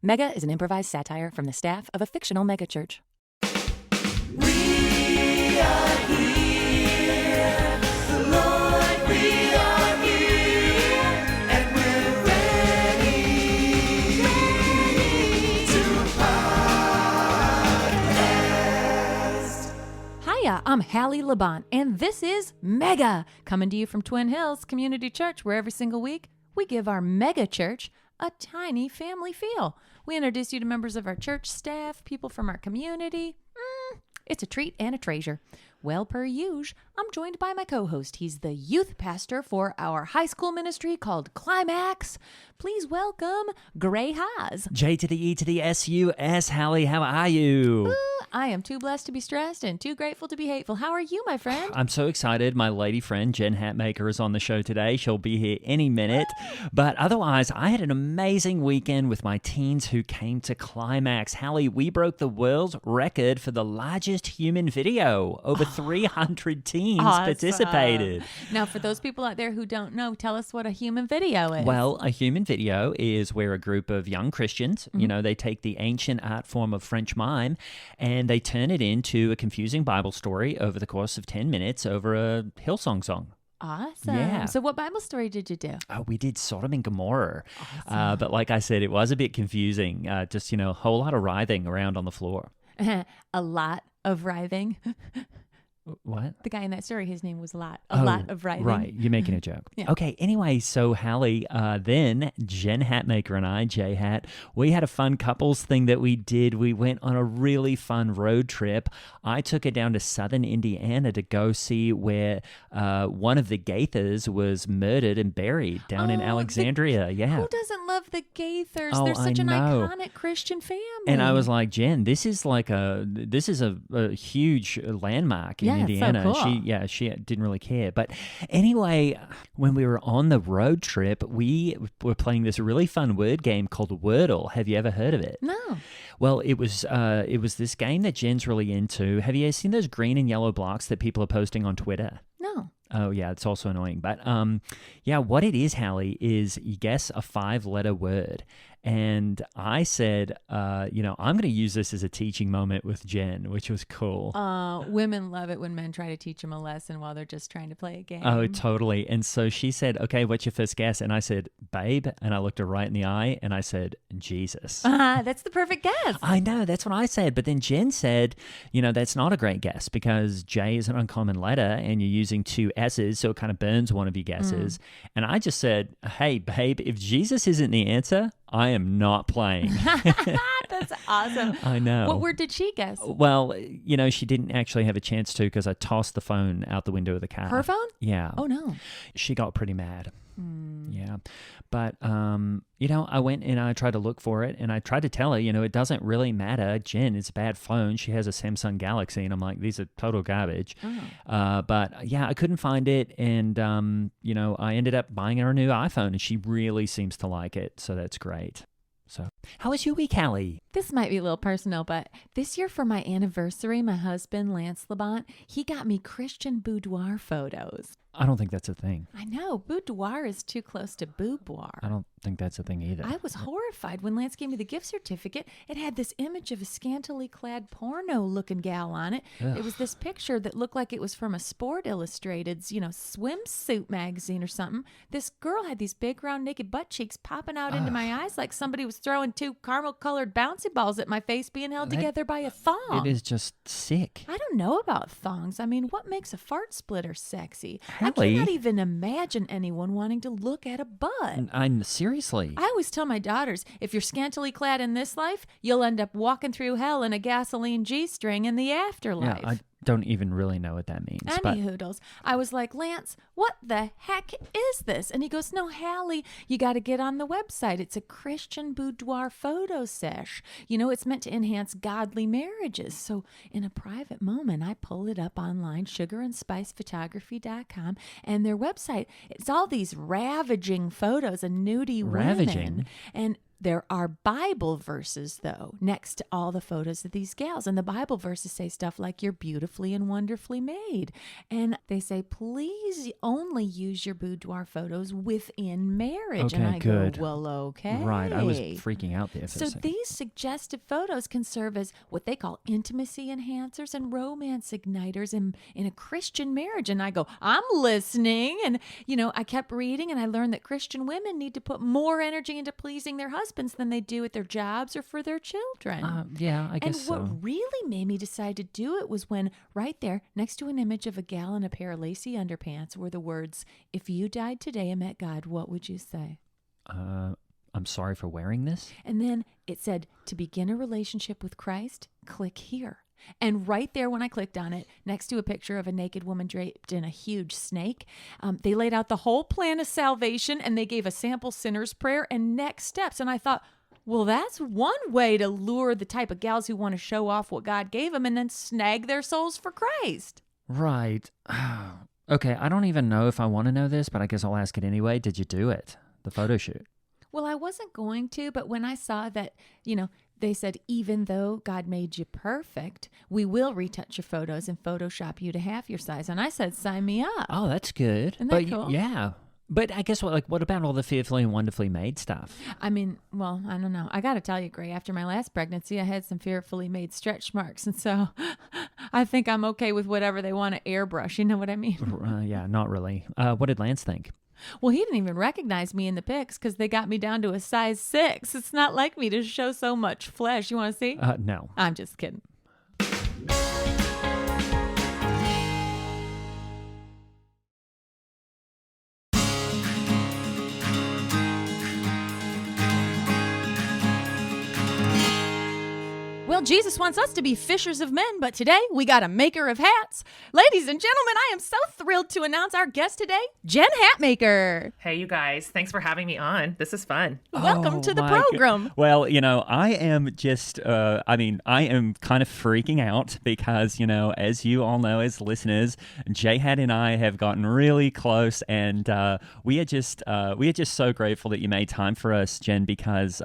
Mega is an improvised satire from the staff of a fictional megachurch. We are here, the Lord, we are here, and we're ready to podcast. Hiya, I'm Hallie Laban, and this is Mega, coming to you from Twin Hills Community Church, where every single week we give our mega church a tiny family feel. We introduce you to members of our church staff, people from our community. It's a treat and a treasure. Well, per usual, I'm joined by my co-host. He's the youth pastor for our high school ministry called Climax. Please welcome Gray Haas. J to the E to the S-U-S. Hallie, how are you? I am too blessed to be stressed and too grateful to be hateful. How are you, my friend? I'm so excited. My lady friend, Jen Hatmaker, is on the show today. She'll be here any minute. But otherwise, I had an amazing weekend with my teens who came to Climax. Hallie, we broke the world record for the largest human video. Over 300 teens participated. Now, for those people out there who don't know, tell us what a human video is. Well, a human video is where a group of young Christians, they take the ancient art form of French mime and they turn it into a confusing Bible story over the course of 10 minutes over a Hillsong song. Awesome. Yeah. So what Bible story did you do? Oh, we did Sodom and Gomorrah. Awesome. But like I said, it was a bit confusing. Just, a whole lot of writhing around on the floor. A lot of writhing. What? The guy in that story, his name was Lot. A lot of writhing. Right. You're making a joke. Yeah. Okay. Anyway, so Hallie, then Jen Hatmaker and I, J Hat, we had a fun couples thing that we did. We went on a really fun road trip. I took her down to southern Indiana to go see where one of the Gaithers was murdered and buried down in Alexandria. Who doesn't love the Gaithers? Oh, They're such I an know. iconic Christian family. And I was like, Jen, this is a huge landmark in Indiana. So cool. She didn't really care. But anyway, when we were on the road trip, we were playing this really fun word game called Wordle. Have you ever heard of it? No. Well, it was this game that Jen's really into. Have you seen those green and yellow blocks that people are posting on Twitter? No. Oh, yeah, it's also annoying. But, what it is, Hallie, is you guess a 5-letter word. And I said, I'm going to use this as a teaching moment with Jen, which was cool. Women love it when men try to teach them a lesson while they're just trying to play a game. Oh, totally. And so she said, okay, what's your first guess? And I said, babe. And I looked her right in the eye and I said, Jesus. That's the perfect guess. I know, that's what I said. But then Jen said, that's not a great guess because J is an uncommon letter and you're using 2 S's, so it kind of burns one of your guesses. And I just said, hey, babe, if Jesus isn't the answer, I am not playing. That's awesome. I know. What word did she guess? Well, she didn't actually have a chance to because I tossed the phone out the window of the car. Her phone? Yeah. Oh, no. She got pretty mad. Yeah. But, I went and I tried to look for it and I tried to tell her, it doesn't really matter. Jen, it's a bad phone. She has a Samsung Galaxy and I'm like, these are total garbage. But yeah, I couldn't find it. And, I ended up buying her a new iPhone and she really seems to like it. So that's great. So how was your week, Hallie? This might be a little personal, but this year for my anniversary, my husband, Lance Labont, he got me Christian boudoir photos. I don't think that's a thing. I know. Boudoir is too close to boudoir. I don't think that's a thing either. I was horrified when Lance gave me the gift certificate. It had this image of a scantily clad porno-looking gal on it. Ugh. It was this picture that looked like it was from a Sport Illustrated's, swimsuit magazine or something. This girl had these big, round, naked butt cheeks popping out into my eyes like somebody was throwing 2 caramel-colored bouncy balls at my face being held together by a thong. It is just sick. I don't know about thongs. I mean, what makes a fart splitter sexy? Hallie. I cannot even imagine anyone wanting to look at a butt. Seriously. I always tell my daughters, if you're scantily clad in this life, you'll end up walking through hell in a gasoline G-string in the afterlife. Yeah, I don't even really know what that means. Any hoodles. I was like, Lance, what the heck is this? And he goes, no, Hallie, you got to get on the website. It's a Christian boudoir photo sesh. It's meant to enhance godly marriages. So in a private moment, I pull it up online, sugarandspicephotography.com, and their website, it's all these ravaging photos of nudie women. And There are Bible verses, though, next to all the photos of these gals. And the Bible verses say stuff like, you're beautifully and wonderfully made. And they say, please only use your boudoir photos within marriage. Okay, and I good. go, well, okay. Right. I was freaking out there for So a second. these suggestive photos can serve as what they call intimacy enhancers and romance igniters in a Christian marriage. And I go, I'm listening. And, I kept reading and I learned that Christian women need to put more energy into pleasing their husbands than they do at their jobs or for their children. Yeah, I guess so. And what really made me decide to do it was when right there, next to an image of a gal in a pair of lacy underpants, were the words, if you died today and met God, what would you say? I'm sorry for wearing this. And then it said, to begin a relationship with Christ, click here. And right there, when I clicked on it, next to a picture of a naked woman draped in a huge snake, they laid out the whole plan of salvation, and they gave a sample sinner's prayer and next steps. And I thought, well, that's one way to lure the type of gals who want to show off what God gave them and then snag their souls for Christ. Right. Okay, I don't even know if I want to know this, but I guess I'll ask it anyway. Did you do it? The photo shoot? Well, I wasn't going to, but when I saw that, they said, even though God made you perfect, we will retouch your photos and Photoshop you to half your size. And I said, sign me up. Oh, that's good. Isn't that cool? Yeah. But I guess what about all the fearfully and wonderfully made stuff? I mean, well, I don't know. I got to tell you, Gray, after my last pregnancy, I had some fearfully made stretch marks. And so I think I'm okay with whatever they want to airbrush. You know what I mean? Yeah, not really. What did Lance think? Well, he didn't even recognize me in the pics because they got me down to a size 6. It's not like me to show so much flesh. You want to see? No. I'm just kidding. Well, Jesus wants us to be fishers of men, but today we got a maker of hats. Ladies and gentlemen, I am so thrilled to announce our guest today, Jen Hatmaker. Hey, you guys. Thanks for having me on. This is fun. Welcome to the my program. Well, I am just, I am kind of freaking out because, as you all know, as listeners, J-Hat and I have gotten really close, and we are just so grateful that you made time for us, Jen, because,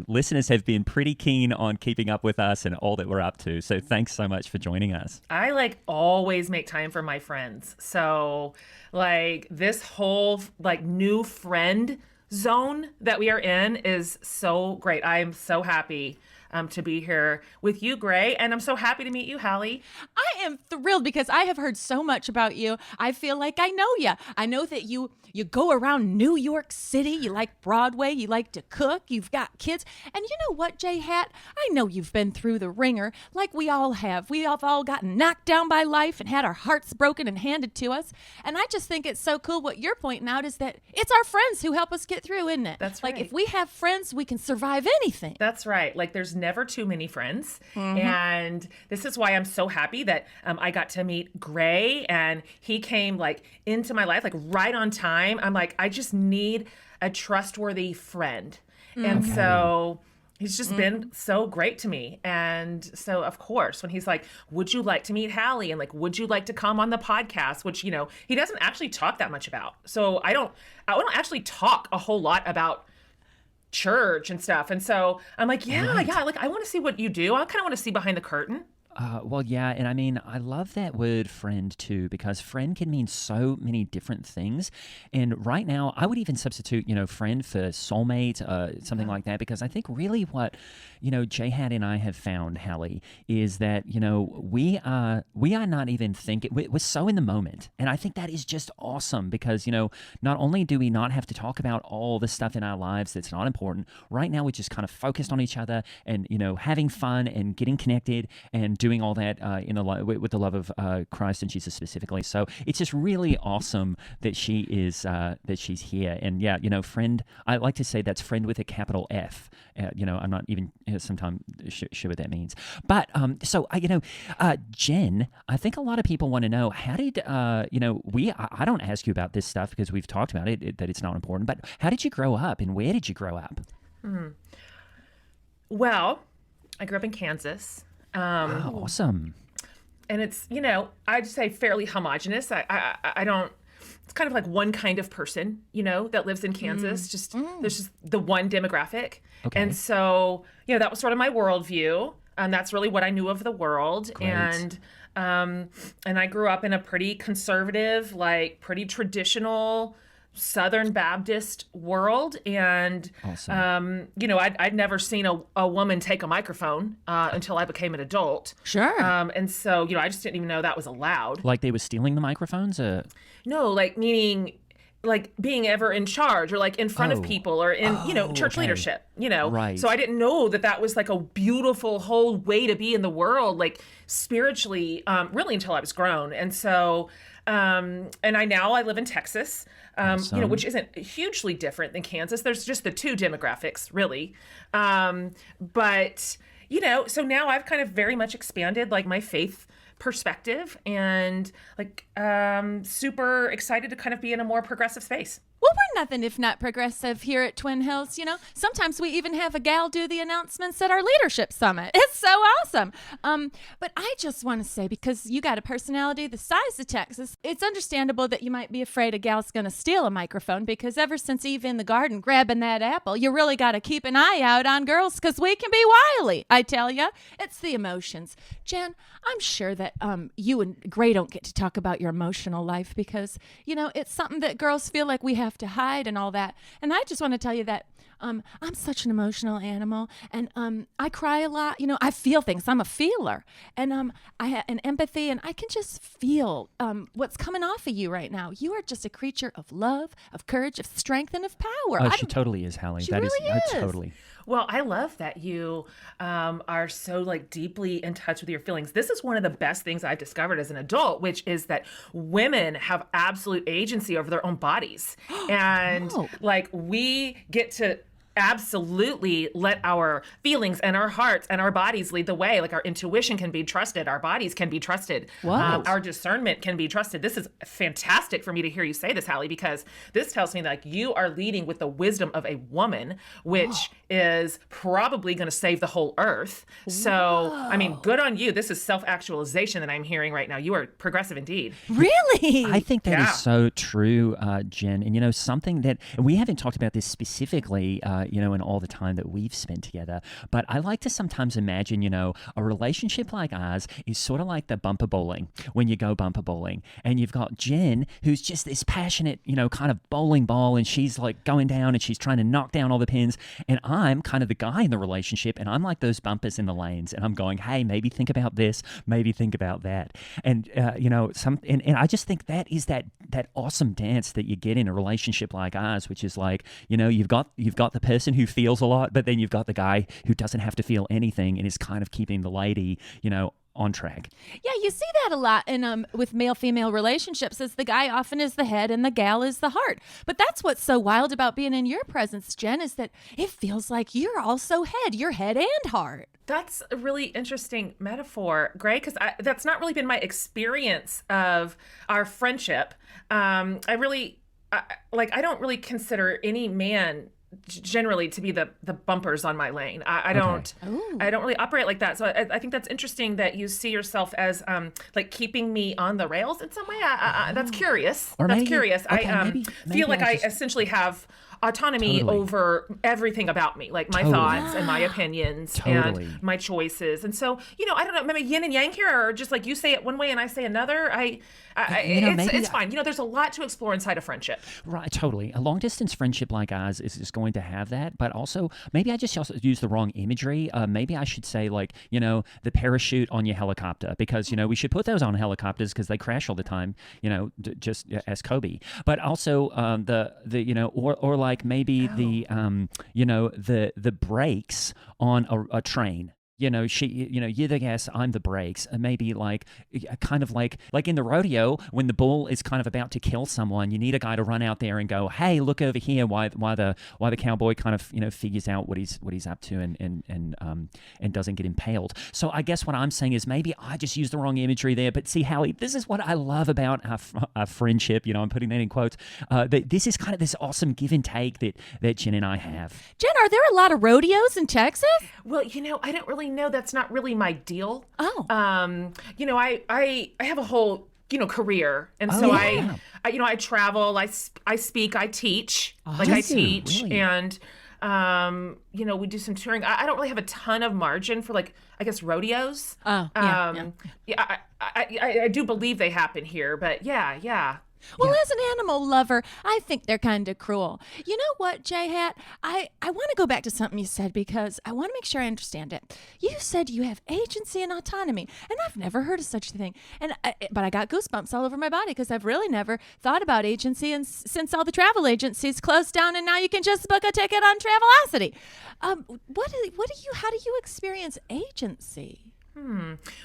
listeners have been pretty keen on keeping up with us and all that we're up to. So thanks so much for joining us. I always make time for my friends. So this whole new friend zone that we are in is so great. I am so happy to be here with you, Gray, and I'm so happy to meet you, Hallie. I am thrilled because I have heard so much about you. I feel like I know you. I know that you go around New York City. You like Broadway. You like to cook. You've got kids. And you know what, J-Hat? I know you've been through the ringer like we all have. We have all gotten knocked down by life and had our hearts broken and handed to us. And I just think it's so cool what you're pointing out is that it's our friends who help us get through, isn't it? That's right. Like if we have friends, we can survive anything. That's right. There's never too many friends. Mm-hmm. And this is why I'm so happy that I got to meet Gray, and he came into my life right on time. I'm I just need a trustworthy friend. Mm-hmm. And so he's just been so great to me. And so, of course, when he's would you like to meet Hallie? And would you like to come on the podcast? Which, he doesn't actually talk that much about. So I don't actually talk a whole lot about church and stuff. And so I'm yeah, I want to see what you do. I kind of want to see behind the curtain. Well, yeah, and I love that word friend too, because friend can mean so many different things. And right now, I would even substitute, friend for soulmate, something like that, because I think really what, J-Hat and I have found, Hallie, is that, we are not even thinking, we're so in the moment. And I think that is just awesome because, not only do we not have to talk about all the stuff in our lives that's not important, right now we're just kind of focused on each other and, having fun and getting connected and doing all that with the love of Christ and Jesus specifically. So it's just really awesome that she's here. And yeah, friend, I like to say that's friend with a capital F. I'm not even sometimes sure what that means. But Jen, I think a lot of people want to know, how did I don't ask you about this stuff because we've talked about it, that it's not important, but how did you grow up and where did you grow up? Well, I grew up in Kansas. Awesome. And it's, I'd say fairly homogenous. I don't it's kind of like one kind of person, that lives in Kansas. There's just the one demographic. Okay. And so, that was sort of my worldview. That's really what I knew of the world. Great. And I grew up in a pretty conservative, like pretty traditional Southern Baptist world. And, Awesome. I'd never seen a woman take a microphone until I became an adult. Sure. And so, I just didn't even know that was allowed. Like they were stealing the microphones? No, like meaning like being ever in charge or like in front of people or in, church okay. leadership, Right. So I didn't know that was like a beautiful whole way to be in the world, like spiritually, really until I was grown. And so, and I live in Texas, Awesome. which isn't hugely different than Kansas. There's just the two demographics really. But, so now I've kind of very much expanded like my faith perspective and like super excited to kind of be in a more progressive space. Well, we're nothing if not progressive here at Twin Hills. Sometimes we even have a gal do the announcements at our leadership summit. It's so awesome. But I just want to say, because you got a personality the size of Texas, it's understandable that you might be afraid a gal's going to steal a microphone, because ever since Eve in the garden grabbing that apple, you really got to keep an eye out on girls, because we can be wily. I tell you, it's the emotions. Jen, I'm sure that you and Gray don't get to talk about your emotional life, because, it's something that girls feel like we have to hide and all that. And I just want to tell you that I'm such an emotional animal, and I cry a lot. I feel things. I'm a feeler, and I have an empathy, and I can just feel what's coming off of you right now. You are just a creature of love, of courage, of strength, and of power. Oh, she totally is, Hallie. She That really is is. totally. Well, I love that you are so like deeply in touch with your feelings. This is one of the best things I've discovered as an adult, which is that women have absolute agency over their own bodies. And like we get to absolutely let our feelings and our hearts and our bodies lead the way. Like our intuition can be trusted. Our bodies can be trusted. Our discernment can be trusted. This is fantastic for me to hear you say this, Hallie, because this tells me that like you are leading with the wisdom of a woman, which is probably going to save the whole earth. So, I mean, good on you. This is self-actualization that I'm hearing right now. You are progressive indeed. Really? I think that Yeah. is so true, Jen. And, something that we haven't talked about this specifically, in all the time that we've spent together. But I like to sometimes imagine, a relationship like ours is sort of like the bumper bowling, when you go bumper bowling. And you've got Jen, who's just this passionate, kind of bowling ball, and she's like going down and she's trying to knock down all the pins. And I'm kind of the guy in the relationship, and I'm like those bumpers in the lanes. And I'm going, hey, maybe think about this, maybe think about that. And, and I just think that is that awesome dance that you get in a relationship like ours, which is like, you've got the person who feels a lot, but then you've got the guy who doesn't have to feel anything and is kind of keeping the lady, on track. Yeah, you see that a lot in with male-female relationships, as the guy often is the head and the gal is the heart. But that's what's so wild about being in your presence, Jen, is that it feels like you're also head. You're head and heart. That's a really interesting metaphor, Gray, because that's not really been my experience of our friendship. I don't really consider any man generally to be the bumpers on my lane. I don't really operate like that. So I think that's interesting that you see yourself as like keeping me on the rails in some way. That's curious. Or that's maybe- curious. okay, I maybe feel like I I just- essentially have autonomy Totally. over everything about me, like my Totally. thoughts and my opinions Totally. and my choices. And so, I don't know, maybe yin and yang here, or just like you say it one way and I say another. It's fine. There's a lot to explore inside a friendship. Right, totally. A long distance friendship like ours is going to have that, but also maybe I just also use the wrong imagery. Maybe I should say like, the parachute on your helicopter, because, we should put those on helicopters because they crash all the time, just as Kobe. But also or like maybe the brakes on a train. You're the gas, I'm the brakes. And maybe like kind of like in the rodeo, when the bull is kind of about to kill someone, you need a guy to run out there and go, hey, look over here, why the cowboy kind of figures out what he's up to and doesn't get impaled. So I guess what I'm saying is maybe I just used the wrong imagery there. But see, Hallie, this is what I love about our friendship. I'm putting that in quotes. That this is kind of this awesome give and take that Jen and I have. Jen, are there a lot of rodeos in Texas? Well, I don't really know. That's not really my deal. Oh. I have a whole career. And Oh, so yeah. I travel, I speak, I teach, I do you? teach. Really? And, we do some touring. I don't really have a ton of margin for rodeos. Oh, yeah. I do believe they happen here, but yeah. Well, as an animal lover, I think they're kind of cruel. You know what, J Hat? I want to go back to something you said because I want to make sure I understand it. You said you have agency and autonomy, and I've never heard of such a thing. But I got goosebumps all over my body because I've really never thought about agency since all the travel agencies closed down, and now you can just book a ticket on Travelocity. How do you experience agency?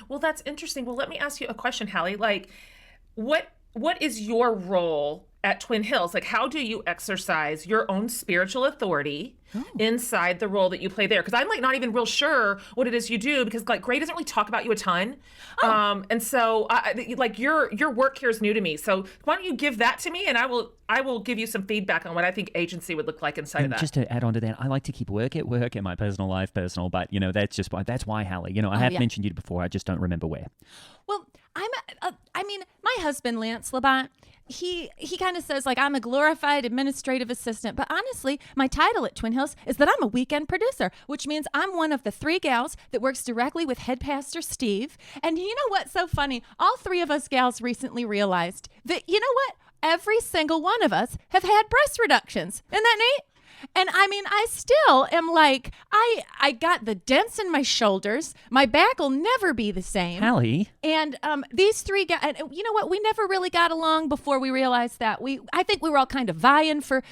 Well, that's interesting. Well, let me ask you a question, Hallie. What is your role at Twin Hills? How do you exercise your own spiritual authority inside the role that you play there? Because I'm not even real sure what it is you do because Gray doesn't really talk about you a ton. And so your work here is new to me. So why don't you give that to me and I will give you some feedback on what I think agency would look like inside of And that. just to add on to that, I like to keep work at work and my personal life personal, but that's why Hallie. I have mentioned you before, I just don't remember where. Well, my husband, Lance Labont, he kind of says I'm a glorified administrative assistant, but honestly, my title at Twin Hills is that I'm a weekend producer, which means I'm one of the 3 gals that works directly with head pastor Steve. And you know what's so funny? All 3 of us gals recently realized that, every single one of us have had breast reductions. Isn't that neat? And I still am I got the dents in my shoulders. My back will never be the same. Hallie. And these 3 guys, and you know what? We never really got along before we realized that. I think we were all kind of vying for,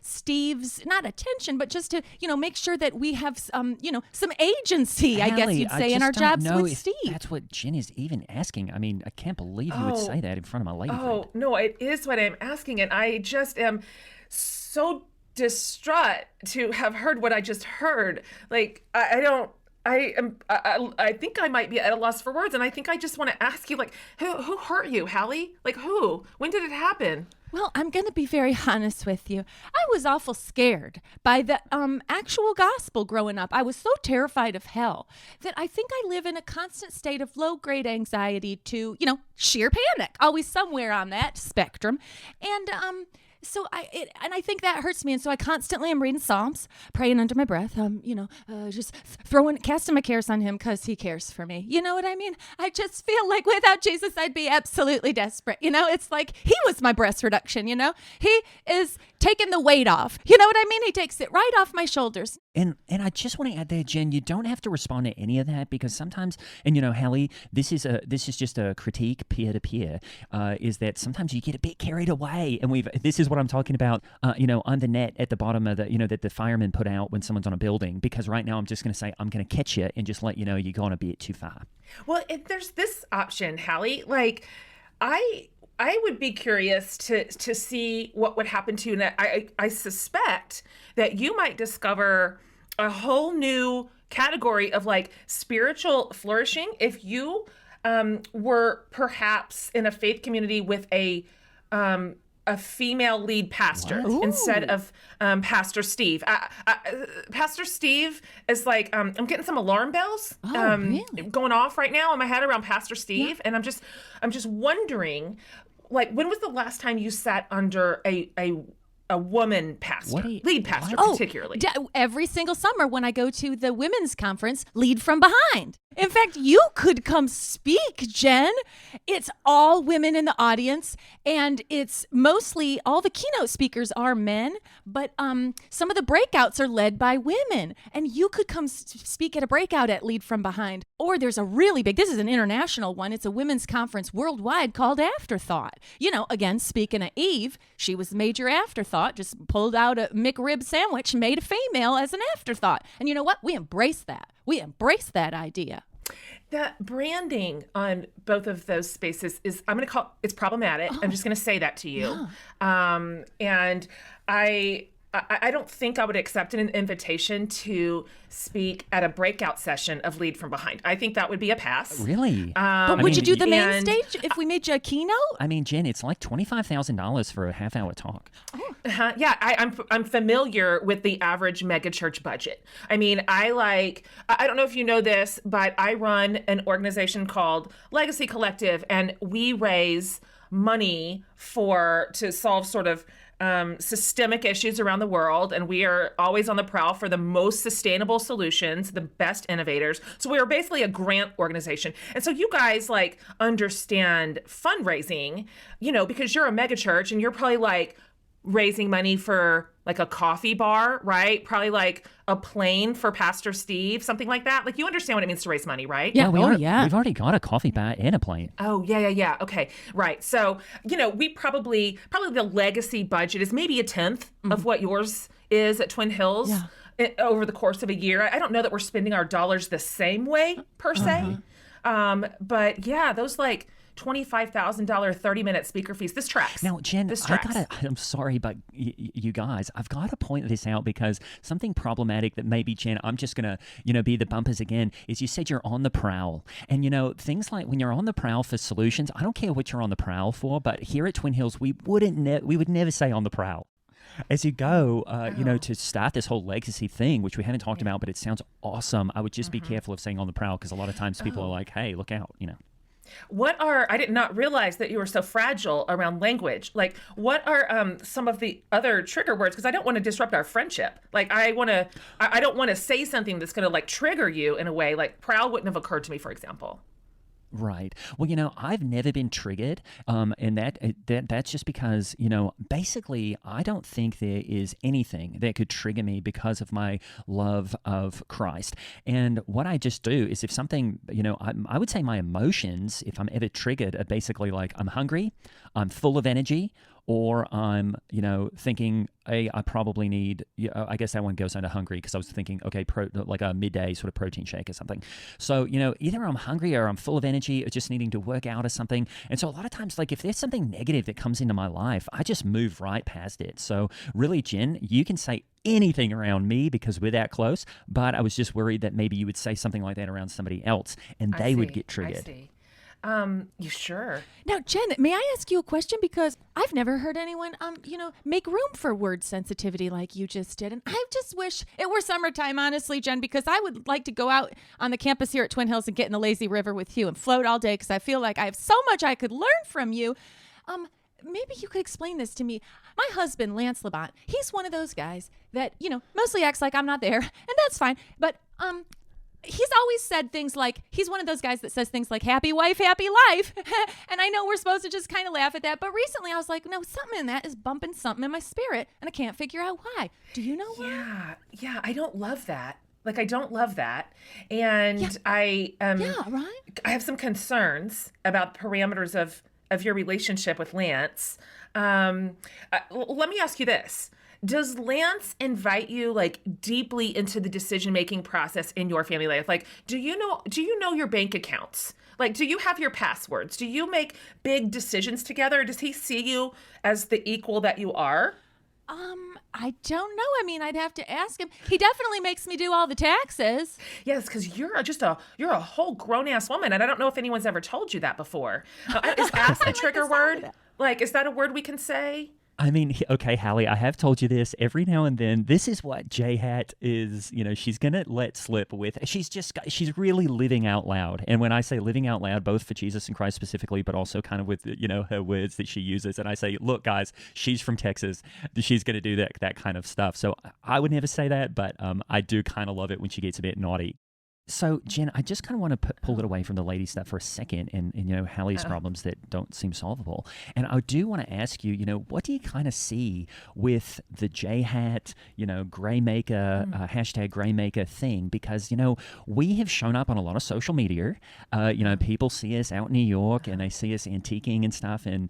Steve's, not attention, but just to, make sure that we have, some agency, I guess Hallie, you'd say, I in our just don't jobs know with if Steve. That's what Jen is even asking. I can't believe you would say that in front of my lady friend. Oh, no, it is what I'm asking. And I just am so distraught to have heard what I just heard. I think I might be at a loss for words, and I think I just want to ask you, who hurt you, Hallie? Who? When did it happen? Well, I'm going to be very honest with you. I was awful scared by the actual gospel growing up. I was so terrified of hell that I think I live in a constant state of low-grade anxiety to, sheer panic, always somewhere on that spectrum. And so I think that hurts me, and so I constantly am reading Psalms, praying under my breath, just casting my cares on him because he cares for me. You know what I mean? I just feel like without Jesus, I'd be absolutely desperate. It's he was my breast reduction. He is taking the weight off. You know what I mean? He takes it right off my shoulders. And I just want to add there, Jen, you don't have to respond to any of that because sometimes, and Hallie, this is just a critique peer to peer, is that sometimes you get a bit carried away, and this is what I'm talking about, on the net at the bottom of the, that the firemen put out when someone's on a building. Because right now I'm just going to say I'm going to catch you and just let you know you're going a bit too far. Well, there's this option, Hallie. I would be curious to see what would happen to you. And I suspect that you might discover a whole new category of spiritual flourishing if you were perhaps in a faith community with a female lead pastor instead of Pastor Steve. Pastor Steve is I'm getting some alarm bells Really? going off right now in my head around Pastor Steve, and I'm just wondering, when was the last time you sat under a woman pastor, lead pastor particularly? Every single summer when I go to the women's conference, Lead from Behind. In fact, you could come speak, Jen. It's all women in the audience, and it's mostly all the keynote speakers are men, but some of the breakouts are led by women. And you could come speak at a breakout at Lead from Behind. Or there's a really big, this is an international one, it's a women's conference worldwide called Afterthought. Again, speaking of Eve, she was major afterthought, just pulled out a McRib sandwich and made a female as an afterthought. And you know what? We embrace that. We embrace that idea. That branding on both of those spaces is, I'm going to call it's problematic. I'm just going to say that to you. Yeah. And I I don't think I would accept an invitation to speak at a breakout session of Lead from Behind. I think that would be a pass. Really? But would you do the main and- stage if we made you a keynote? I mean, Jen, it's like $25,000 for a half-hour talk. Yeah, I'm familiar with the average megachurch budget. I mean, I don't know if you know this, but I run an organization called Legacy Collective, and we raise money to solve sort of systemic issues around the world, and we are always on the prowl for the most sustainable solutions, the best innovators. So we are basically a grant organization. And so you guys like understand fundraising, because you're a megachurch and you're probably like raising money for like a coffee bar, right? Probably like a plane for Pastor Steve, something like that. Like you understand what it means to raise money, right? Yeah. Well, we've already got a coffee bar and a plane. Oh, yeah. Okay, right. So, we probably the legacy budget is maybe a tenth of what yours is at Twin Hills over the course of a year. I don't know that we're spending our dollars the same way per se. But yeah, those like $25,000 30-minute speaker fees. This tracks. Now, Jen, this tracks. I'm sorry, but you guys, I've got to point this out because something problematic that maybe, Jen, I'm just going to, be the bumpers again, is you said you're on the prowl. And, things like when you're on the prowl for solutions, I don't care what you're on the prowl for, but here at Twin Hills, we would never say on the prowl. As you go, to start this whole legacy thing, which we haven't talked about, but it sounds awesome. I would just be careful of saying on the prowl because a lot of times people are like, hey, look out, I did not realize that you were so fragile around language. Like, what are some of the other trigger words? Because I don't want to disrupt our friendship. Like, I don't want to say something that's going to like trigger you in a way. Like, prowl wouldn't have occurred to me, for example. Right. Well, I've never been triggered, and that's just because, basically, I don't think there is anything that could trigger me because of my love of Christ. And what I just do is if something, I would say my emotions, if I'm ever triggered, are basically like I'm hungry, I'm full of energy, or I'm, thinking, hey, I probably need, I guess that one goes under hungry because I was thinking, okay, like a midday sort of protein shake or something. So, either I'm hungry or I'm full of energy or just needing to work out or something. And so a lot of times, like if there's something negative that comes into my life, I just move right past it. So really, Jen, you can say anything around me because we're that close, but I was just worried that maybe you would say something like that around somebody else and they would get triggered. I see. You sure? Now, Jen, may I ask you a question? Because I've never heard anyone, make room for word sensitivity like you just did. And I just wish it were summertime, honestly, Jen, because I would like to go out on the campus here at Twin Hills and get in the lazy river with you and float all day because I feel like I have so much I could learn from you. Maybe you could explain this to me. My husband, Lance Labont, he's one of those guys that, mostly acts like I'm not there, and that's fine. But, he's always said things like, he's one of those guys that says things like, happy wife, happy life. And I know we're supposed to just kind of laugh at that. But recently I was like, no, something in that is bumping something in my spirit. And I can't figure out why. Do you know why? Yeah. I don't love that. Like, I don't love that. And right? I have some concerns about the parameters of your relationship with Lance. Let me ask you this. Does Lance invite you like deeply into the decision-making process in your family life? Like, do you know your bank accounts? Like, do you have your passwords? Do you make big decisions together? Does he see you as the equal that you are? I don't know. I mean, I'd have to ask him. He definitely makes me do all the taxes. Yes, because you're a whole grown-ass woman, and I don't know if anyone's ever told you that before. Is ass a trigger word? Like, is that a word we can say? I mean, okay, Hallie, I have told you this every now and then. This is what J Hat is, she's going to let slip with. She's really living out loud. And when I say living out loud, both for Jesus and Christ specifically, but also kind of with, her words that she uses. And I say, look, guys, she's from Texas. She's going to do that kind of stuff. So I would never say that, but I do kind of love it when she gets a bit naughty. So, Jen, I just kind of want to pull it away from the lady stuff for a second and Hallie's problems that don't seem solvable. And I do want to ask you, what do you kind of see with the J-Hat, gray maker, hashtag gray maker thing? Because, we have shown up on a lot of social media. People see us out in New York and they see us antiquing and stuff. And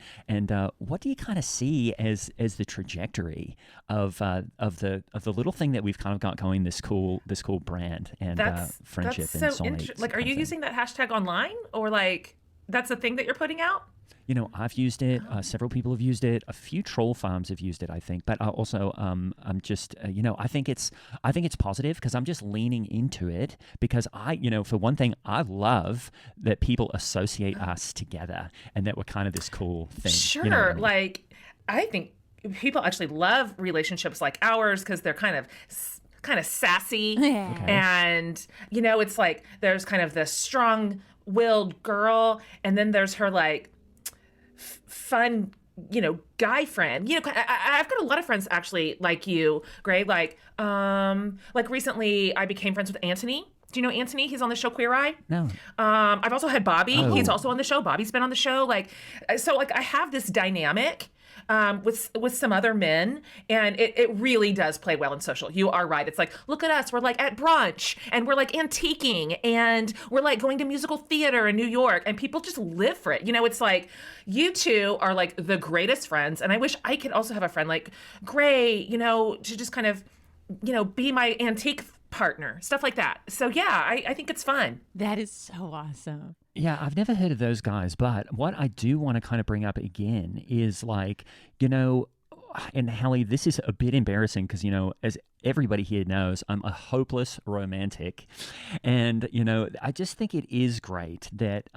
what do you kind of see as the trajectory of the little thing that we've kind of got going, this cool brand and friendship that's and so soulmates? Like, are you using that hashtag online, or like that's a thing that you're putting out? I've used it. Several people have used it. A few troll farms have used it, I think. But also, I'm just, I think it's positive because I'm just leaning into it because for one thing, I love that people associate us together and that we're kind of this cool thing. Sure. You know what I mean? Like, I think people actually love relationships like ours because they're kind of sassy. Yeah. Okay. And, it's like there's kind of this strong-willed girl, and then there's her, like, fun, guy friend. I've got a lot of friends actually like you, Gray. Like recently I became friends with Anthony. Do you know Anthony? He's on the show Queer Eye. No. I've also had Bobby. Oh. He's also on the show. Bobby's been on the show. So I have this dynamic with some other men, and it really does play well in social. You are right. It's like, look at us. We're like at brunch, and we're like antiquing, and we're like going to musical theater in New York, and people just live for it. It's like you two are like the greatest friends, and I wish I could also have a friend like Gray, to just kind of, be my antique partner, stuff like that. So yeah, I think it's fun. That is so awesome. Yeah, I've never heard of those guys, but what I do want to kind of bring up again is like, and Hallie, this is a bit embarrassing because, as everybody here knows, I'm a hopeless romantic. And, I just think it is great that,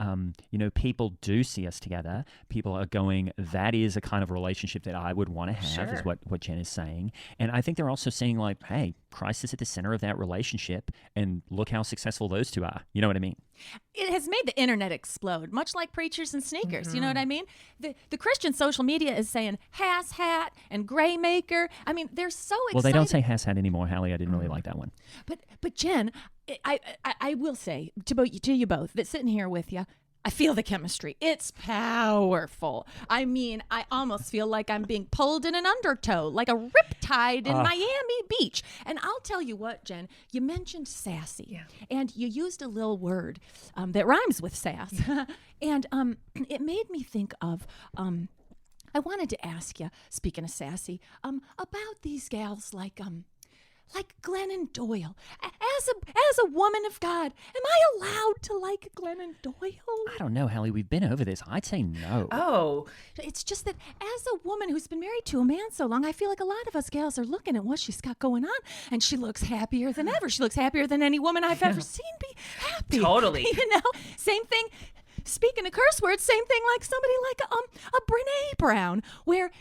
people do see us together. People are going, that is a kind of relationship that I would want to have, is Sure. what Jen is saying. And I think they're also saying like, hey, Christ is at the center of that relationship and look how successful those two are. You know what I mean? It has made the internet explode, much like preachers and sneakers. You know what I mean? The Christian social media is saying Hass Hat and Gray Maker. I mean, they're so excited. Well, they don't say Hass Hat anymore, Hallie. I didn't really like that one. But Jen, I will say to you both that sitting here with you, I feel the chemistry. It's powerful. I mean, I almost feel like I'm being pulled in an undertow, like a riptide in Miami Beach. And I'll tell you what, Jen, you mentioned sassy. Yeah. And you used a little word that rhymes with sass. And it made me think of... I wanted to ask you, speaking of sassy, about these gals like Glennon Doyle. As a woman of God, am I allowed to like Glennon Doyle? I don't know, Hallie. We've been over this. I'd say no. Oh, It's just that as a woman who's been married to a man so long, I feel like a lot of us gals are looking at what she's got going on, and she looks happier than ever. She looks happier than any woman I've ever seen be happy. Totally. Same thing. Speaking of curse words, same thing like somebody like a Brene Brown, where,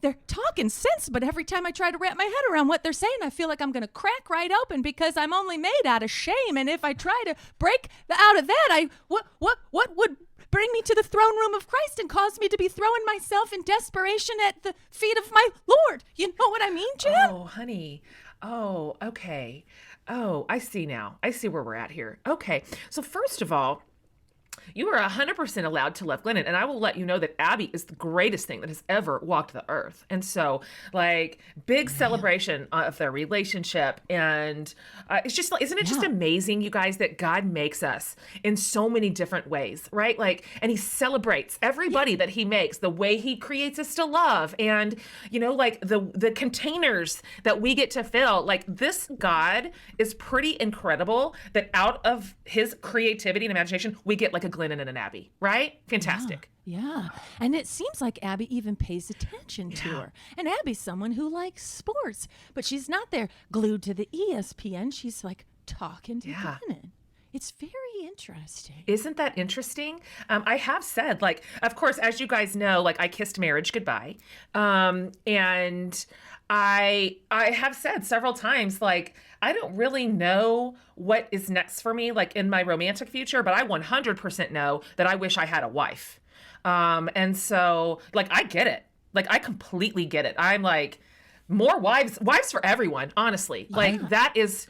they're talking sense, but every time I try to wrap my head around what they're saying, I feel like I'm going to crack right open because I'm only made out of shame. And if I try to break out of that, what would bring me to the throne room of Christ and cause me to be throwing myself in desperation at the feet of my Lord? You know what I mean, Jen? Oh, honey. Oh, okay. Oh, I see now. I see where we're at here. Okay. So first of all, you are 100% allowed to love Glennon, and I will let you know that Abby is the greatest thing that has ever walked the earth. And so, big celebration of their relationship, and it's just, isn't it just amazing, you guys, that God makes us in so many different ways, right? And He celebrates everybody that He makes, the way He creates us to love, and the containers that we get to fill. This God is pretty incredible that out of His creativity and imagination, we get a Glennon and an Abby, right? Fantastic. Yeah. And it seems like Abby even pays attention to her. And Abby's someone who likes sports, but she's not there glued to the ESPN. She's talking to Glennon. It's very interesting. Isn't that interesting? I have said, of course, as you guys know, I kissed marriage goodbye. And I have said several times, I don't really know what is next for me, in my romantic future, but I 100% know that I wish I had a wife. And so, I get it. I completely get it. I'm more wives for everyone, honestly. That is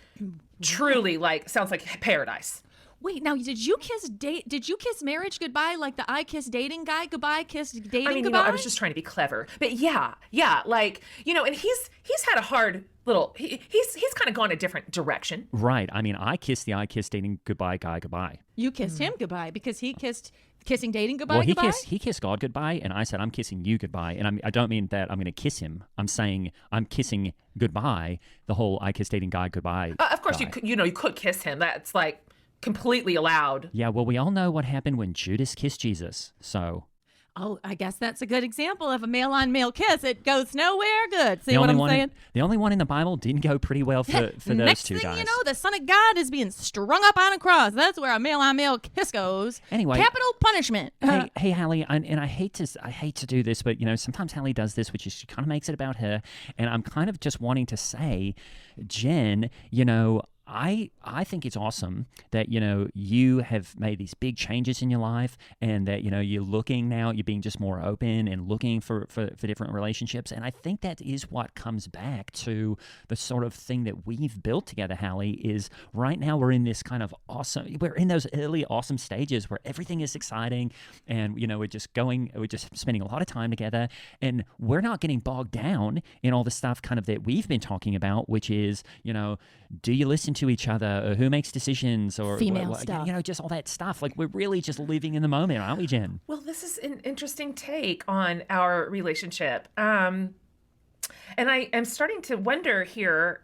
truly, sounds like paradise. Wait, now did you kiss marriage goodbye like the I kiss dating guy goodbye, kiss dating goodbye? I was just trying to be clever. But yeah, and he's had a hard little he's kind of gone a different direction. Right. I mean, I kissed the I kiss dating goodbye guy goodbye. You kissed him goodbye because he kissed kissing dating goodbye. Well, goodbye? he kissed God goodbye, and I said I'm kissing you goodbye, and I don't mean that I'm going to kiss him. I'm saying I'm kissing goodbye. The whole I kiss dating guy goodbye. Of course, guy. you could kiss him. That's completely allowed. Yeah. Well, we all know what happened when Judas kissed Jesus. So. Oh, I guess that's a good example of a male-on-male kiss. It goes nowhere good. See The what only I'm one saying? the only one in the Bible didn't go pretty well for those Next two thing guys. you know, the Son of God is being strung up on a cross. That's where a male-on-male kiss goes. Anyway. Capital punishment. Hey, Hallie, and I hate to do this, but sometimes Hallie does this, which is she kind of makes it about her, and I'm kind of just wanting to say, Jen, I think it's awesome that you have made these big changes in your life, and that you're looking now, you're being just more open and looking for different relationships, and I think that is what comes back to the sort of thing that we've built together. Hallie, is right now we're in this kind of awesome, we're in those early awesome stages where everything is exciting, and we're just spending a lot of time together, and we're not getting bogged down in all the stuff kind of that we've been talking about, which is do you listen to each other, or who makes decisions, or Female stuff. just all that stuff. Like, we're really just living in the moment, aren't we, Jen? Well, this is an interesting take on our relationship. And I am starting to wonder here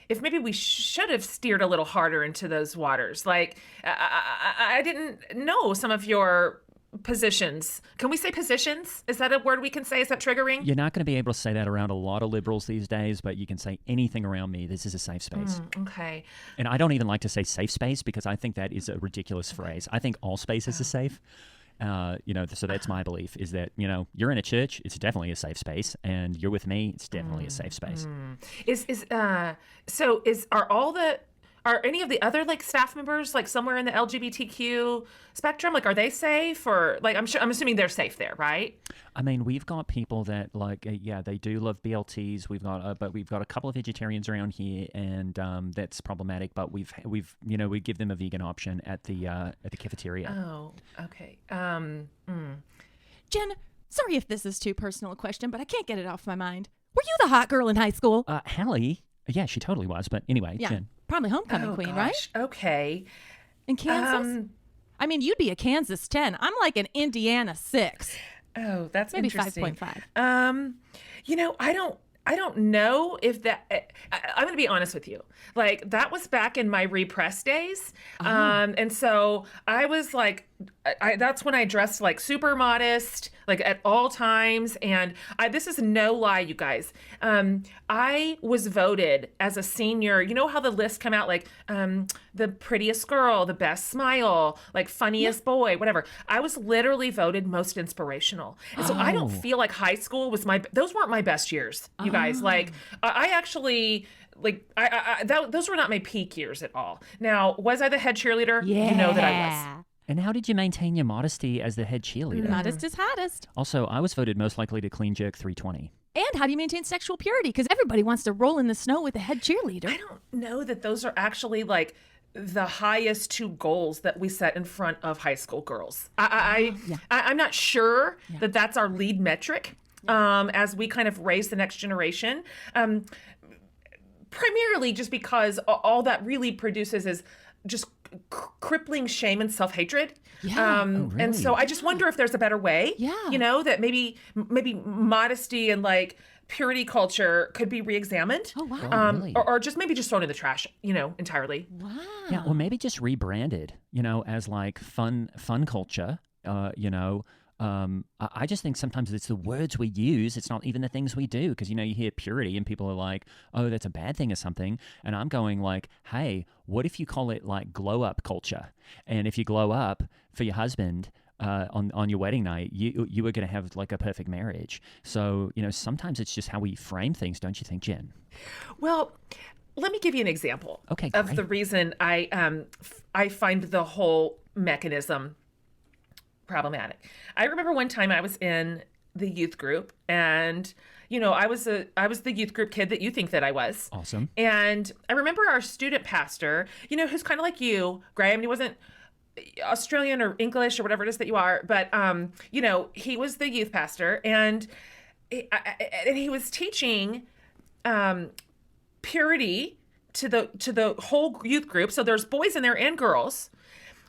if maybe we should have steered a little harder into those waters. Like, I didn't know some of your positions. Can we say positions? Is that a word we can say? Is that triggering? You're not going to be able to say that around a lot of liberals these days, but you can say anything around me. This is a safe space. Okay. And I don't even like to say safe space, because I think that is a ridiculous phrase. I think all spaces are safe. So that's my belief, is that, you're in a church, it's definitely a safe space, and you're with me, it's definitely a safe space. Are any of the other like staff members like somewhere in the LGBTQ spectrum? Like, are they safe, or like I'm assuming they're safe there, right? I mean, we've got people that they do love BLTs. We've got a couple of vegetarians around here, and that's problematic. But we give them a vegan option at the cafeteria. Oh, okay. Jen, sorry if this is too personal a question, but I can't get it off my mind. Were you the hot girl in high school? Hallie, yeah, she totally was. But anyway, Yeah. Jen. Probably homecoming queen, right? Okay. In Kansas? I mean, you'd be a Kansas 10. I'm like an Indiana 6. Oh, that's Maybe interesting. 5.5. I don't know if that. I'm going to be honest with you. Like, that was back in my repress days, and so I was like, that's when I dressed like super modest, like at all times. And this is no lie, you guys. I was voted as a senior. You know how the lists come out, like the prettiest girl, the best smile, like funniest boy, whatever. I was literally voted most inspirational. And so I don't feel like high school was those weren't my best years, you guys. Like, I actually, like, those were not my peak years at all. Now, was I the head cheerleader? Yeah. You know that I was. And how did you maintain your modesty as the head cheerleader? Modest is hottest. Also, I was voted most likely to clean jerk 320. And how do you maintain sexual purity? Because everybody wants to roll in the snow with the head cheerleader. I don't know that those are actually like the highest two goals that we set in front of high school girls. I'm not sure that that's our lead metric as we kind of raise the next generation. Primarily just because all that really produces is just crippling shame and self-hatred. Yeah. Really? And so I just wonder if there's a better way. Yeah. That maybe modesty and like purity culture could be re-examined. Oh, wow. Really? Or just maybe just thrown in the trash, entirely. Wow. Yeah, or maybe just rebranded, as like fun culture, I just think sometimes it's the words we use. It's not even the things we do. Because, you hear purity and people are like, oh, that's a bad thing or something. And I'm going like, hey, what if you call it like glow up culture? And if you glow up for your husband on your wedding night, you are going to have like a perfect marriage. So, sometimes it's just how we frame things, don't you think, Jen? Well, let me give you an example of the reason I find the whole mechanism problematic. I remember one time I was in the youth group, and I was the youth group kid that you think that I was. Awesome. And I remember our student pastor, who's kind of like you, Graham. He wasn't Australian or English or whatever it is that you are, but he was the youth pastor, and he was teaching purity to the whole youth group. So there's boys in there and girls.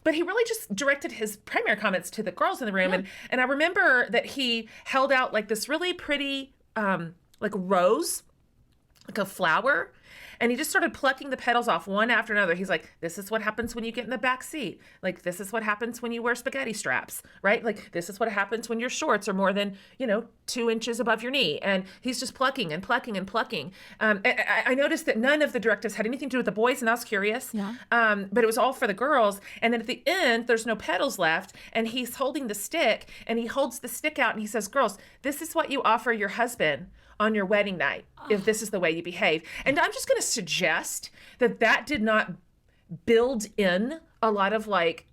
But he really just directed his primary comments to the girls in the room. Yeah. And I remember that he held out like this really pretty like rose, like a flower. And he just started plucking the petals off one after another. He's like, this is what happens when you get in the back seat. Like, this is what happens when you wear spaghetti straps, right? Like, this is what happens when your shorts are more than, 2 inches above your knee. And he's just plucking and plucking and plucking. I noticed that none of the directives had anything to do with the boys, and I was curious. Yeah. But it was all for the girls. And then at the end, there's no petals left. And he's holding the stick, and he holds the stick out, and he says, girls, this is what you offer your husband on your wedding night, if this is the way you behave. And I'm just going to suggest that did not build in a lot of like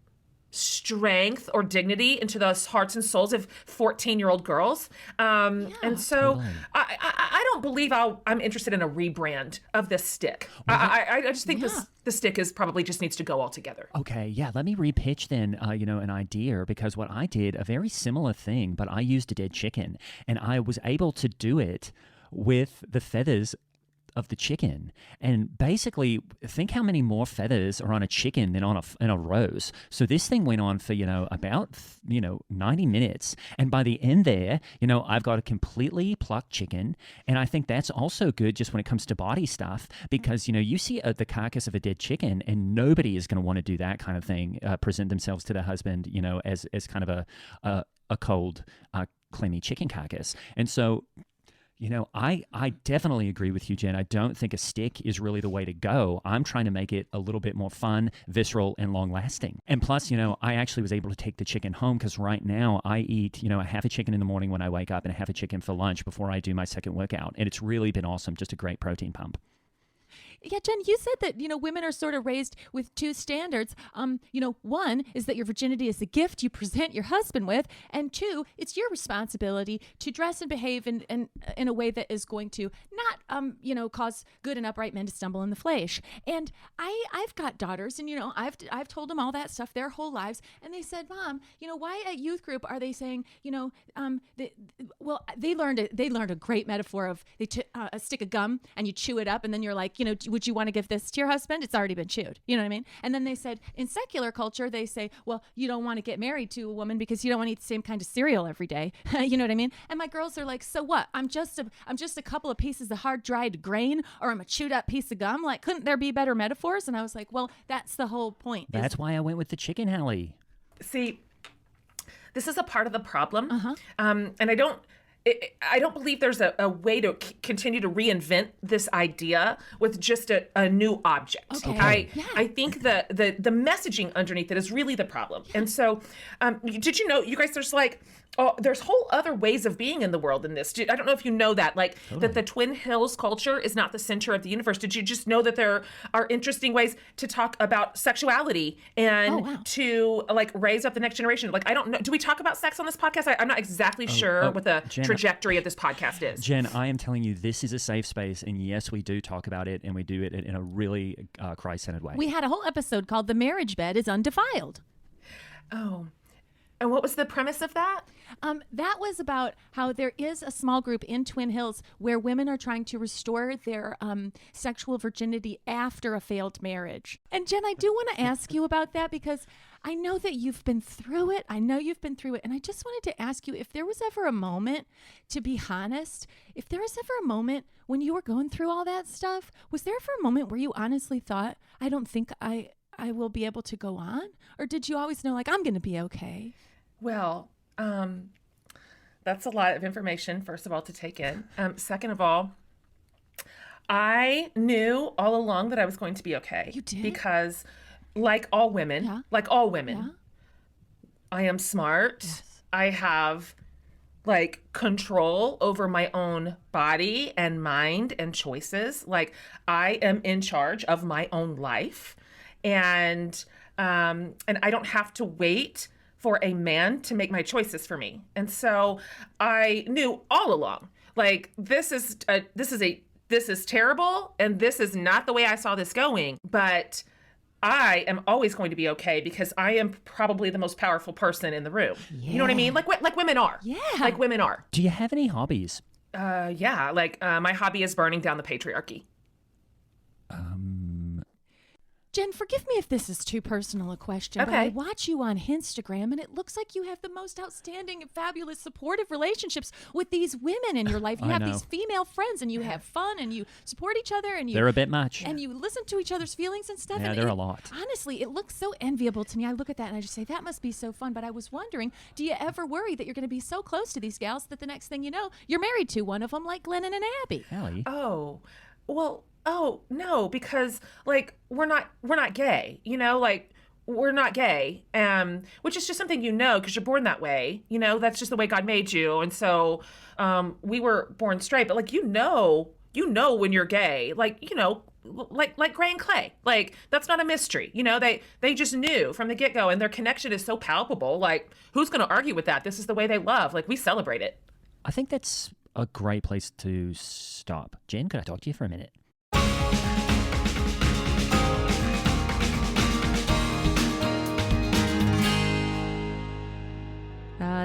strength or dignity into those hearts and souls of 14-year-old girls. And so Totally. I don't believe I'm interested in a rebrand of this stick. I just think the stick is probably just needs to go altogether. Okay, yeah, let me repitch then, an idea, because what I did, a very similar thing, but I used a dead chicken, and I was able to do it with the feathers of the chicken. And basically, think how many more feathers are on a chicken than on a rose. So this thing went on for, about 90 minutes. And by the end there, I've got a completely plucked chicken. And I think that's also good just when it comes to body stuff, because, you see the carcass of a dead chicken, and nobody is going to want to do that kind of thing, present themselves to their husband, as kind of a cold, clammy chicken carcass. And so, I definitely agree with you, Jen. I don't think a stick is really the way to go. I'm trying to make it a little bit more fun, visceral, and long-lasting. And plus, I actually was able to take the chicken home, because right now I eat, a half a chicken in the morning when I wake up and a half a chicken for lunch before I do my second workout. And it's really been awesome. Just a great protein pump. Yeah, Jen, you said that, women are sort of raised with two standards. One is that your virginity is a gift you present your husband with. And two, it's your responsibility to dress and behave in a way that is going to not, cause good and upright men to stumble in the flesh. And I've got daughters, and, I've told them all that stuff their whole lives. And they said, Mom, why at youth group are they saying, they learned a great metaphor of a stick of gum and you chew it up, and then you're like, would you want to give this to your husband? It's already been chewed. You know what I mean? And then they said in secular culture, they say, well, you don't want to get married to a woman because you don't want to eat the same kind of cereal every day. You know what I mean? And my girls are like, so what? I'm just a couple of pieces of hard dried grain, or I'm a chewed up piece of gum. Like, couldn't there be better metaphors? And I was like, well, that's the whole point. That's why I went with the chicken, Hallie. See, this is a part of the problem. And I don't believe there's a way to continue to reinvent this idea with just a new object. Okay. I think the messaging underneath it is really the problem. And so, did you know, you guys, there's whole other ways of being in the world in this. I don't know if you know that, that the Twin Hills culture is not the center of the universe. Did you just know that there are interesting ways to talk about sexuality and to raise up the next generation? I don't know. Do we talk about sex on this podcast? I'm not exactly sure what the trajectory of this podcast is. Jen, I am telling you, this is a safe space. And yes, we do talk about it, and we do it in a really Christ-centered way. We had a whole episode called The Marriage Bed is Undefiled. Oh. And what was the premise of that? That was about how there is a small group in Twin Hills where women are trying to restore their sexual virginity after a failed marriage. And Jen, I do want to ask you about that, because I know that you've been through it. And I just wanted to ask you if there was ever a moment, to be honest, if there was ever a moment when you were going through all that stuff, was there ever a moment where you honestly thought, I don't think I will be able to go on? Or did you always know, I'm going to be okay? Well, that's a lot of information, first of all, to take in. Second of all, I knew all along that I was going to be okay. You did? Because like all women, I am smart. Yes. I have control over my own body and mind and choices. I am in charge of my own life. And I don't have to wait for a man to make my choices for me. And so I knew all along, this is terrible, and this is not the way I saw this going. But I am always going to be okay, because I am probably the most powerful person in the room. Yeah. You know what I mean? Like women are. Yeah. Like women are. Do you have any hobbies? Yeah. My hobby is burning down the patriarchy. Jen, forgive me if this is too personal a question, but I Okay. watch you on Instagram, and it looks like you have the most outstanding and fabulous supportive relationships with these women in your life. You I have know. these female friends, and you have fun, and you support each other, and They're a bit much. and you listen to each other's feelings and stuff. Yeah, and they're it- a lot. Honestly, it looks so enviable to me. I look at that and I just say, that must be so fun. But I was wondering, do you ever worry that you're going to be so close to these gals that the next thing you know, you're married to one of them, like Glennon and Abby? Hallie. Oh, well, oh no, because like we're not gay, you know, like we're not gay, which is just something because you're born that way, that's just the way God made you, and so we were born straight, but like when you're gay, like like Gray and Clay, like that's not a mystery, they just knew from the get-go, and their connection is so palpable. Like who's going to argue with that? This is the way they love. Like we celebrate it. I think that's a great place to stop. Jen, could I talk to you for a minute?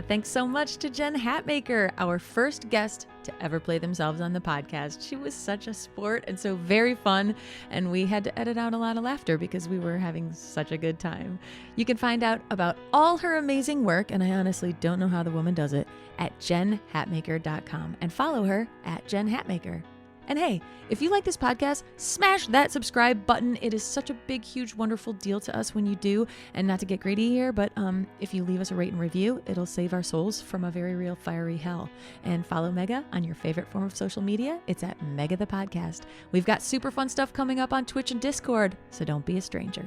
Thanks so much to Jen Hatmaker, our first guest to ever play themselves on the podcast. She was such a sport and so very fun, and we had to edit out a lot of laughter because we were having such a good time. You can find out about all her amazing work, and I honestly don't know how the woman does it, at jenhatmaker.com, and follow her at Jen Hatmaker. And hey, if you like this podcast, smash that subscribe button. It is such a big, huge, wonderful deal to us when you do. And not to get greedy here, but if you leave us a rate and review, it'll save our souls from a very real fiery hell. And follow Mega on your favorite form of social media. It's at Mega the Podcast. We've got super fun stuff coming up on Twitch and Discord, so don't be a stranger.